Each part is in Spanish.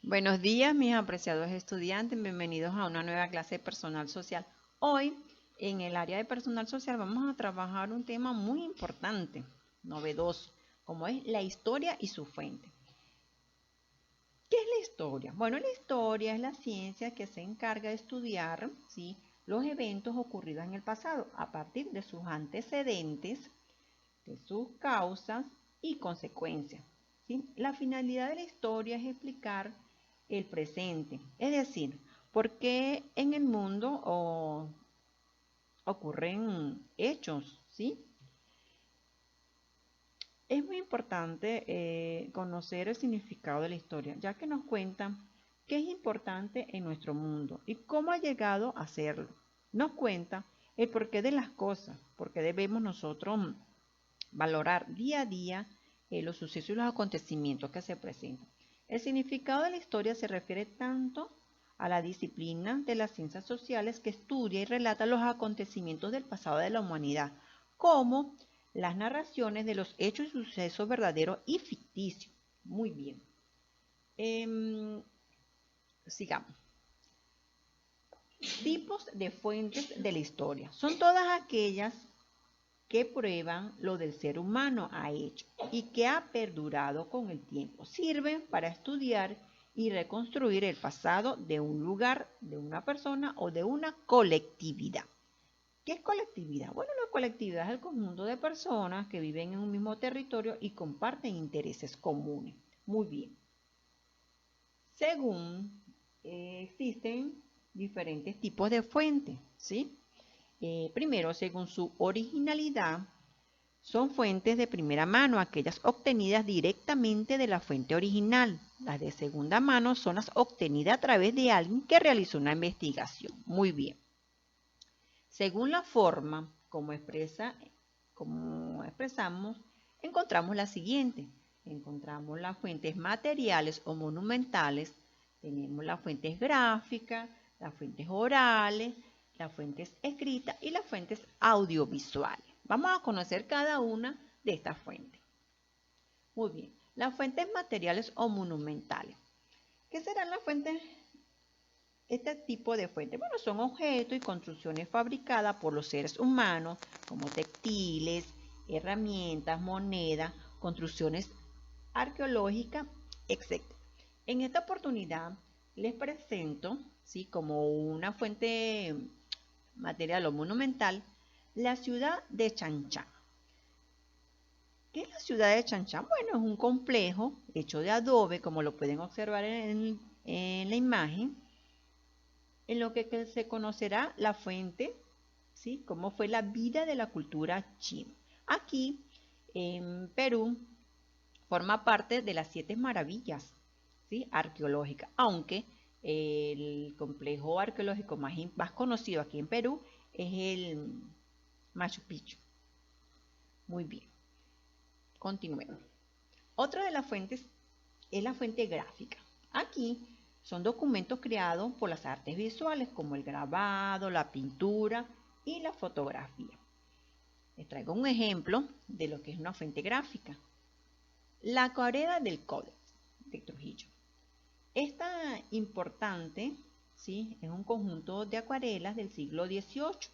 Buenos días, mis apreciados estudiantes. Bienvenidos a una nueva clase de personal social. Hoy, en el área de personal social, vamos a trabajar un tema muy importante, novedoso, como es la historia y su fuente. ¿Qué es la historia? Bueno, la historia es la ciencia que se encarga de estudiar, ¿sí?, los eventos ocurridos en el pasado a partir de sus antecedentes, de sus causas y consecuencias, ¿sí? La finalidad de la historia es explicar el presente, es decir, por qué en el mundo ocurren hechos, ¿sí? Es muy importante conocer el significado de la historia, ya que nos cuenta qué es importante en nuestro mundo y cómo ha llegado a serlo. Nos cuenta el porqué de las cosas, porque debemos nosotros valorar día a día los sucesos y los acontecimientos que se presentan. El significado de la historia se refiere tanto a la disciplina de las ciencias sociales que estudia y relata los acontecimientos del pasado de la humanidad, como las narraciones de los hechos y sucesos verdaderos y ficticios. Muy bien. Sigamos. Tipos de fuentes de la historia. Son todas aquellas que prueban lo del ser humano ha hecho y que ha perdurado con el tiempo. Sirven para estudiar y reconstruir el pasado de un lugar, de una persona o de una colectividad. ¿Qué es colectividad? Bueno, la colectividad es el conjunto de personas que viven en un mismo territorio y comparten intereses comunes. Muy bien. Según existen diferentes tipos de fuentes, ¿sí? Primero, según su originalidad, son fuentes de primera mano, aquellas obtenidas directamente de la fuente original. Las de segunda mano son las obtenidas a través de alguien que realizó una investigación. Muy bien. Según la forma como expresamos, encontramos la siguiente. Encontramos las fuentes materiales o monumentales, tenemos las fuentes gráficas, las fuentes orales, las fuentes escritas y las fuentes audiovisuales. Vamos a conocer cada una de estas fuentes. Muy bien, las fuentes materiales o monumentales. ¿Qué serán las fuentes? Este tipo de fuentes, bueno, son objetos y construcciones fabricadas por los seres humanos, como textiles, herramientas, monedas, construcciones arqueológicas, etc. En esta oportunidad les presento, ¿sí?, como una fuente material o monumental, la ciudad de Chanchán. ¿Qué es la ciudad de Chanchán? Bueno, es un complejo hecho de adobe, como lo pueden observar en la imagen, en lo que se conocerá la fuente, ¿sí?, cómo fue la vida de la cultura china. Aquí, en Perú, forma parte de las 7 maravillas, ¿sí?, arqueológicas, aunque el complejo arqueológico más conocido aquí en Perú es el Machu Picchu. Muy bien, continuemos. Otra de las fuentes es la fuente gráfica. Aquí son documentos creados por las artes visuales como el grabado, la pintura y la fotografía. Les traigo un ejemplo de lo que es una fuente gráfica. La acuarela del Códex de Trujillo. Esta importante, ¿sí?, es un conjunto de acuarelas del siglo XVIII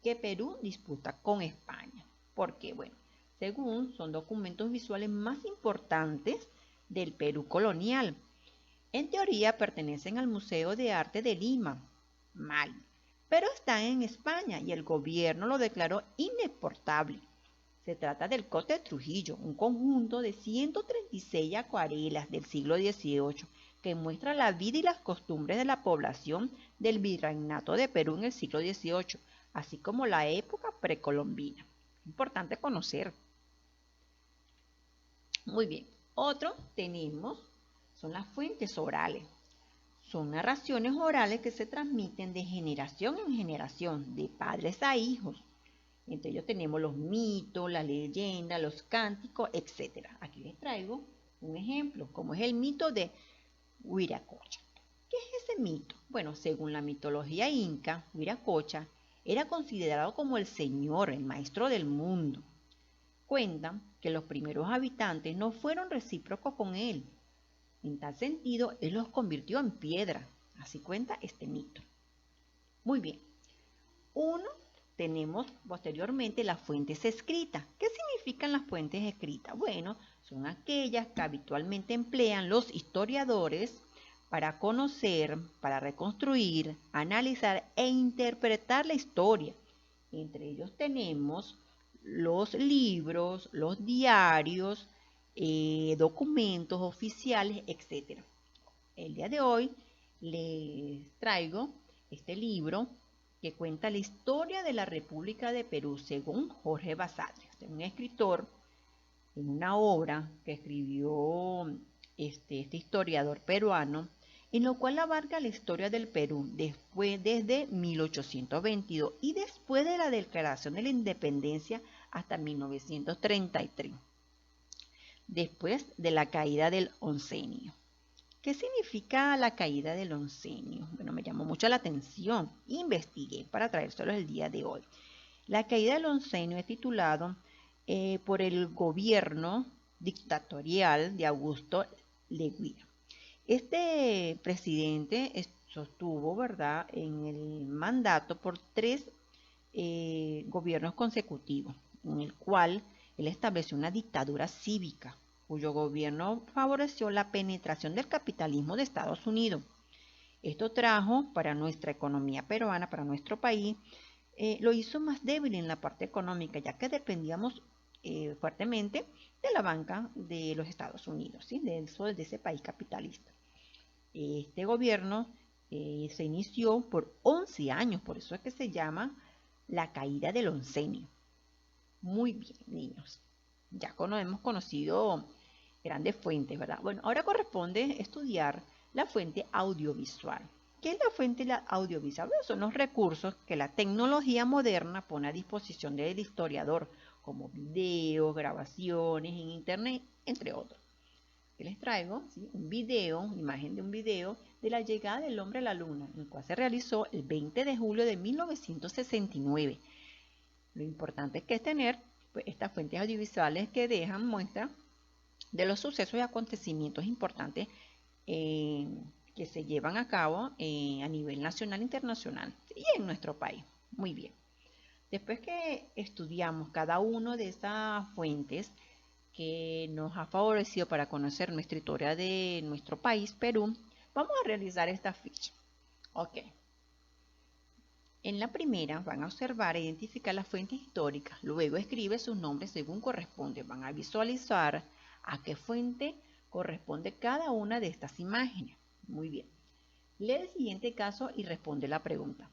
que Perú disputa con España. ¿Por qué? Bueno, según son documentos visuales más importantes del Perú colonial. En teoría pertenecen al Museo de Arte de Lima, Mali, pero están en España y el gobierno lo declaró inexportable. Se trata del Cote de Trujillo, un conjunto de 136 acuarelas del siglo XVIII que muestra la vida y las costumbres de la población del virreinato de Perú en el siglo XVIII, así como la época precolombina. Importante conocer. Muy bien. Otro tenemos son las fuentes orales. Son narraciones orales que se transmiten de generación en generación, de padres a hijos. Entre ellos tenemos los mitos, la leyenda, los cánticos, etc. Aquí les traigo un ejemplo, como es el mito de Wiracocha. ¿Qué es ese mito? Bueno, según la mitología inca, Wiracocha era considerado como el señor, el maestro del mundo. Cuentan que los primeros habitantes no fueron recíprocos con él, En tal sentido, él los convirtió en piedra. Así cuenta este mito. Muy bien. Tenemos posteriormente las fuentes escritas. ¿Qué significan las fuentes escritas? Bueno, son aquellas que habitualmente emplean los historiadores para conocer, para reconstruir, analizar e interpretar la historia. Entre ellos tenemos los libros, los diarios, documentos oficiales, etc. El día de hoy les traigo este libro que cuenta la historia de la República de Perú según Jorge Basadre, un escritor en una obra que escribió este historiador peruano, en lo cual abarca la historia del Perú desde 1822 y después de la declaración de la independencia hasta 1933, después de la caída del oncenio. ¿Qué significa la caída del oncenio? Bueno, me llamó mucho la atención. Investigué para traérselo el día de hoy. La caída del oncenio es titulado por el gobierno dictatorial de Augusto Leguía. Este presidente sostuvo, ¿verdad?, en el mandato por 3 gobiernos consecutivos, en el cual él estableció una dictadura cívica, cuyo gobierno favoreció la penetración del capitalismo de Estados Unidos. Esto trajo para nuestra economía peruana, para nuestro país, lo hizo más débil en la parte económica, ya que dependíamos fuertemente de la banca de los Estados Unidos, ¿sí? de ese país capitalista. Este gobierno se inició por 11 años, por eso es que se llama la caída del oncenio. Muy bien, niños. Ya hemos conocido grandes fuentes, ¿verdad? Bueno, ahora corresponde estudiar la fuente audiovisual. ¿Qué es la fuente audiovisual? Bueno, son los recursos que la tecnología moderna pone a disposición del historiador, como videos, grabaciones en internet, entre otros. ¿Qué les traigo? ¿Sí? Un video, imagen de un video de la llegada del hombre a la luna, el cual se realizó el 20 de julio de 1969. Lo importante es que es tener pues, estas fuentes audiovisuales que dejan muestra de los sucesos y acontecimientos importantes que se llevan a cabo a nivel nacional e internacional y en nuestro país. Muy bien. Después que estudiamos cada una de estas fuentes que nos ha favorecido para conocer nuestra historia de nuestro país, Perú, vamos a realizar esta ficha. Ok. En la primera van a observar e identificar las fuentes históricas, luego escribe sus nombres según corresponde. Van a visualizar a qué fuente corresponde cada una de estas imágenes. Muy bien. Lee el siguiente caso y responde la pregunta.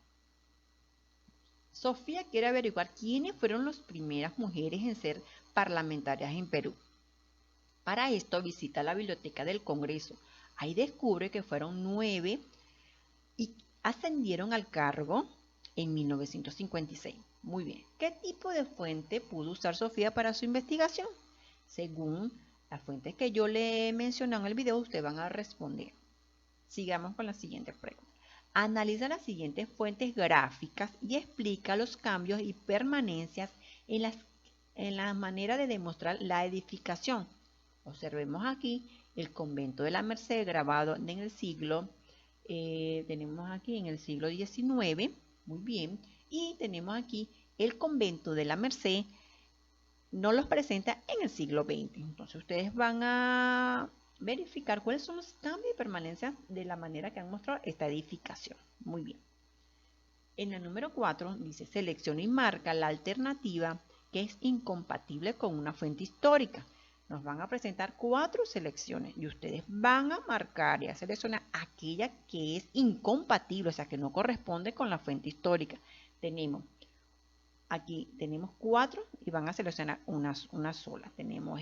Sofía quiere averiguar quiénes fueron las primeras mujeres en ser parlamentarias en Perú. Para esto visita la Biblioteca del Congreso. Ahí descubre que fueron 9 y ascendieron al cargo en 1956. Muy bien. ¿Qué tipo de fuente pudo usar Sofía para su investigación? Según las fuentes que yo le he mencionado en el video, ustedes van a responder. Sigamos con la siguiente pregunta. Analiza las siguientes fuentes gráficas y explica los cambios y permanencias en la manera de demostrar la edificación. Observemos aquí el convento de la Merced grabado en el siglo, tenemos aquí en el siglo XIX, muy bien, y tenemos aquí el convento de la Merced, nos los presenta en el siglo XX. Entonces ustedes van a verificar cuáles son los cambios y permanencias de la manera que han mostrado esta edificación. Muy bien. En el número 4 dice, selecciona y marca la alternativa que es incompatible con una fuente histórica. Nos van a presentar 4 selecciones y ustedes van a marcar y a seleccionar aquella que es incompatible, o sea, que no corresponde con la fuente histórica. Aquí tenemos 4 y van a seleccionar una sola. Tenemos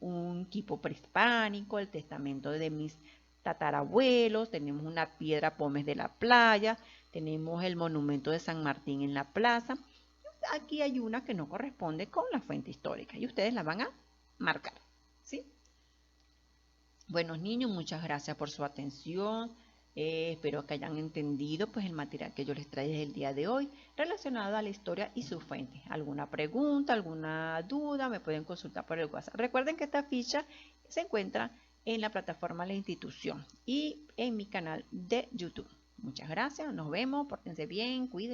un tipo prehispánico, el testamento de mis tatarabuelos, tenemos una piedra Pómez de la Playa, tenemos el monumento de San Martín en la plaza. Aquí hay una que no corresponde con la fuente histórica y ustedes la van a marcar, ¿sí? Buenos niños, muchas gracias por su atención. Espero que hayan entendido pues, el material que yo les traje el día de hoy relacionado a la historia y sus fuentes. ¿Alguna pregunta, alguna duda? Me pueden consultar por el WhatsApp. Recuerden que esta ficha se encuentra en la plataforma de la institución y en mi canal de YouTube. Muchas gracias, nos vemos, pórtense bien, cuídense.